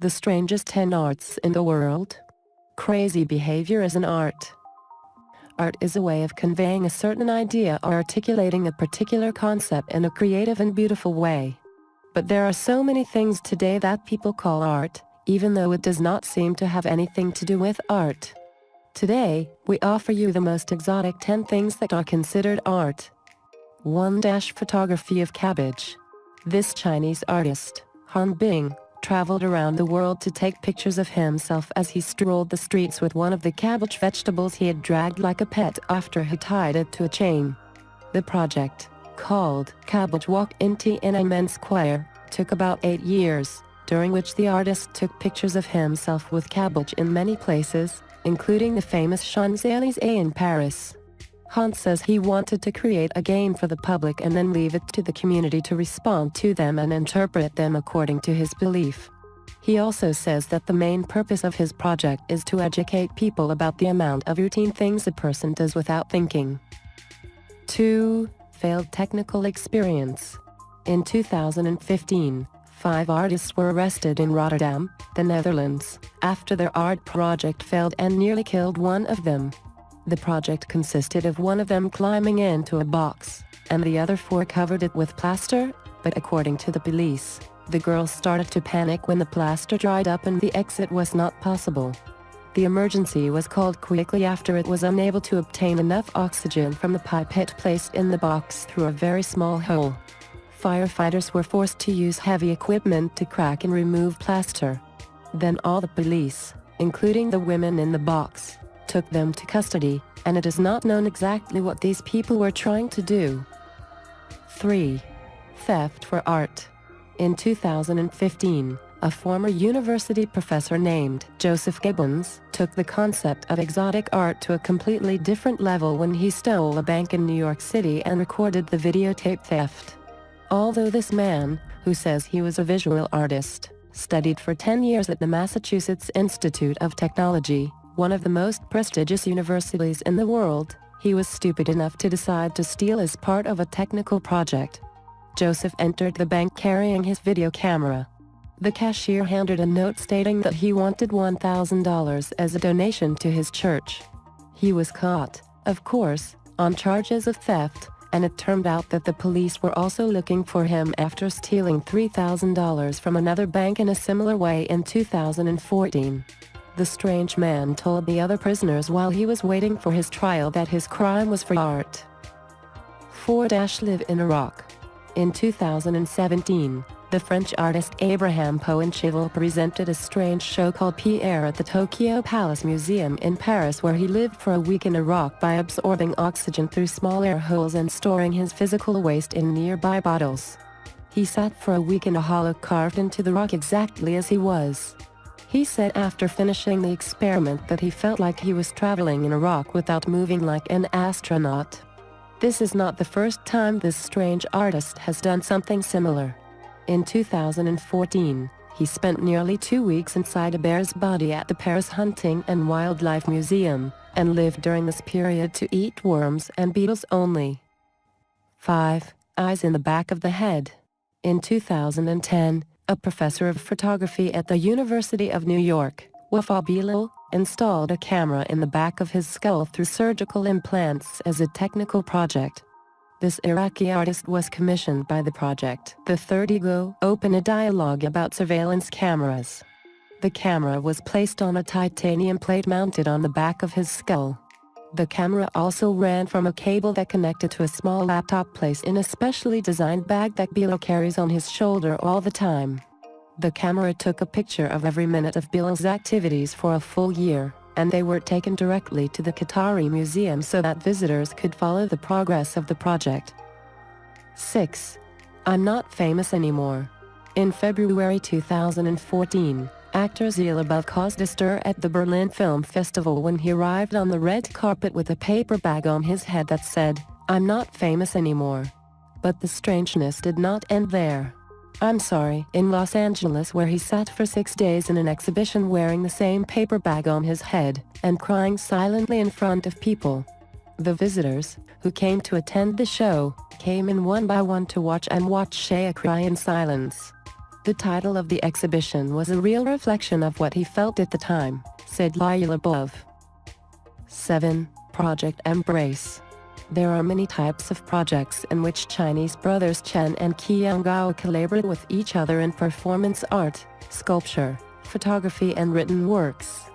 The strangest 10 arts in the world. Crazy behavior is an art. Art is a way of conveying a certain idea or articulating a particular concept in a creative and beautiful way. But there are so many things today that people call art, even though it does not seem to have anything to do with art. Today, we offer you the most exotic 10 things that are considered art. 1. Photography of cabbage. This Chinese artist, Han Bing, traveled around the world to take pictures of himself as he strolled the streets with one of the cabbage vegetables he had dragged like a pet after he tied it to a chain. The project, called Cabbage Walk in Tiananmen Square, took about 8 years, during which the artist took pictures of himself with cabbage in many places, including the famous Champs-Élysées in Paris. Han says he wanted to create a game for the public and then leave it to the community to respond to them and interpret them according to his belief. He also says that the main purpose of his project is to educate people about the amount of routine things a person does without thinking. 2. Failed technical experience. In 2015, 5 artists were arrested in Rotterdam, the Netherlands, after their art project failed and nearly killed one of them. The project consisted of one of them climbing into a box, and the other 4 covered it with plaster, but according to the police, the girls started to panic when the plaster dried up and the exit was not possible. The emergency was called quickly after it was unable to obtain enough oxygen from the pipette placed in the box through a very small hole. Firefighters were forced to use heavy equipment to crack and remove plaster. Then all the police, including the women in the box, took them to custody, and it is not known exactly what these people were trying to do. 3. Theft for art. In 2015, a former university professor named Joseph Gibbons took the concept of exotic art to a completely different level when he stole a bank in New York City and recorded the videotape theft. Although this man, who says he was a visual artist, studied for 10 years at the Massachusetts Institute of Technology, one of the most prestigious universities in the world, he was stupid enough to decide to steal as part of a technical project. Joseph entered the bank carrying his video camera. The cashier handed a note stating that he wanted $1,000 as a donation to his church. He was caught, of course, on charges of theft, and it turned out that the police were also looking for him after stealing $3,000 from another bank in a similar way in 2014. The strange man told the other prisoners while he was waiting for his trial that his crime was for art. 4. Live in Iraq. In 2017, the French artist Abraham Poincheval presented a strange show called Pierre at the Tokyo Palace Museum in Paris, where he lived for a week in Iraq by absorbing oxygen through small air holes and storing his physical waste in nearby bottles. He sat for a week in a hollow carved into the rock exactly as he was. He said after finishing the experiment that he felt like he was traveling in Iraq without moving like an astronaut. This is not the first time this strange artist has done something similar. In 2014, he spent nearly 2 weeks inside a bear's body at the Paris Hunting and Wildlife Museum, and lived during this period to eat worms and beetles only. 5. Eyes in the back of the head. In 2010, a professor of photography at the University of New York, Wafa Bilal, installed a camera in the back of his skull through surgical implants as a technical project. This Iraqi artist was commissioned by the project The Third Ego open a dialogue about surveillance cameras. The camera was placed on a titanium plate mounted on the back of his skull. The camera also ran from a cable that connected to a small laptop placed in a specially designed bag that Bilal carries on his shoulder all the time. The camera took a picture of every minute of Bilal's activities for a full year, and they were taken directly to the Qatari Museum so that visitors could follow the progress of the project. 6. I'm not famous anymore. In February 2014, actor Shia LaBeouf caused a stir at the Berlin Film Festival when he arrived on the red carpet with a paper bag on his head that said, "I'm not famous anymore." But the strangeness did not end there. I'm Sorry in Los Angeles, where he sat for 6 days in an exhibition wearing the same paper bag on his head, and crying silently in front of people. The visitors, who came to attend the show, came in one by one to watch Shia cry in silence. The title of the exhibition was a real reflection of what he felt at the time, said Lyle above. 7. Project Embrace. There are many types of projects in which Chinese brothers Chen and Qiang Gao collaborate with each other in performance art, sculpture, photography and written works.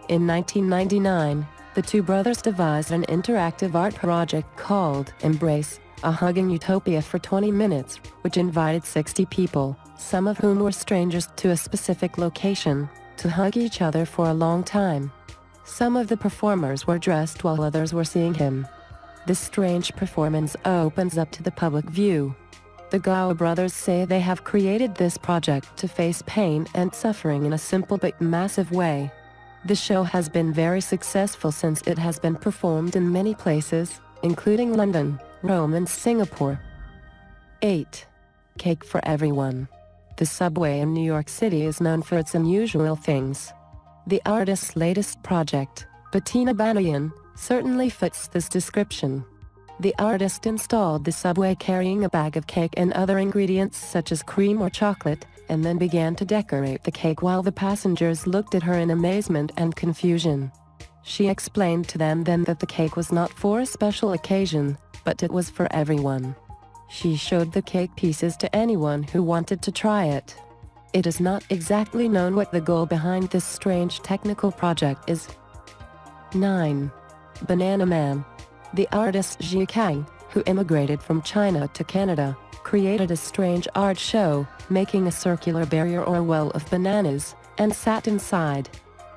In 1999, the two brothers devised an interactive art project called Embrace, a hugging utopia for 20 minutes, which invited 60 people, some of whom were strangers to a specific location, to hug each other for a long time. Some of the performers were dressed while others were seeing him. This strange performance opens up to the public view. The Gao brothers say they have created this project to face pain and suffering in a simple but massive way. The show has been very successful since it has been performed in many places, including London, Rome and Singapore. 8. Cake for everyone. The subway in New York City is known for its unusual things. The artist's latest project, Bananaman, certainly fits this description. The artist installed the subway carrying a bag of cake and other ingredients such as cream or chocolate, and then began to decorate the cake while the passengers looked at her in amazement and confusion. She explained to them then that the cake was not for a special occasion, but it was for everyone. She showed the cake pieces to anyone who wanted to try it. It is not exactly known what the goal behind this strange technical project is. 9. Bananaman. The artist Xi Kang, who immigrated from China to Canada, created a strange art show, making a circular barrier or well of bananas, and sat inside.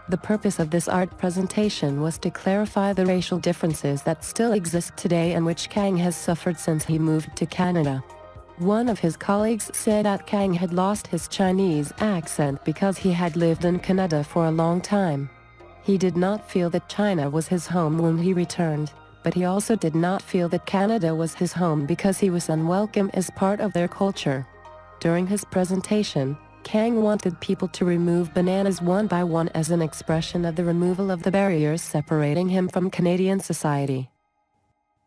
The purpose of this art presentation was to clarify the racial differences that still exist today and which Kang has suffered since he moved to Canada. One of his colleagues said that Kang had lost his Chinese accent because he had lived in Canada for a long time. He did not feel that China was his home when he returned, but he also did not feel that Canada was his home because he was unwelcome as part of their culture. During his presentation, Kang wanted people to remove bananas one by one as an expression of the removal of the barriers separating him from Canadian society.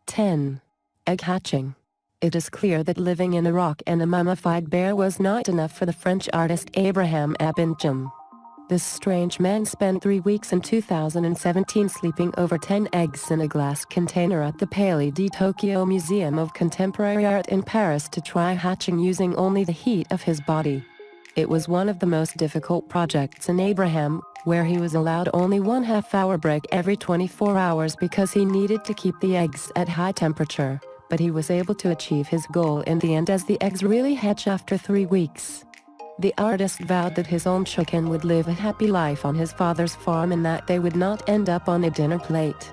10. Egg hatching. It is clear that living in a rock and a mummified bear was not enough for the French artist Abraham Abincham. This strange man spent 3 weeks in 2017 sleeping over 10 eggs in a glass container at the Palais de Tokyo Museum of Contemporary Art in Paris to try hatching using only the heat of his body. It was one of the most difficult projects in Abraham, where he was allowed only 1/2 hour break every 24 hours because he needed to keep the eggs at high temperature, but he was able to achieve his goal in the end as the eggs really hatch after 3 weeks. The artist vowed that his own chicken would live a happy life on his father's farm and that they would not end up on a dinner plate.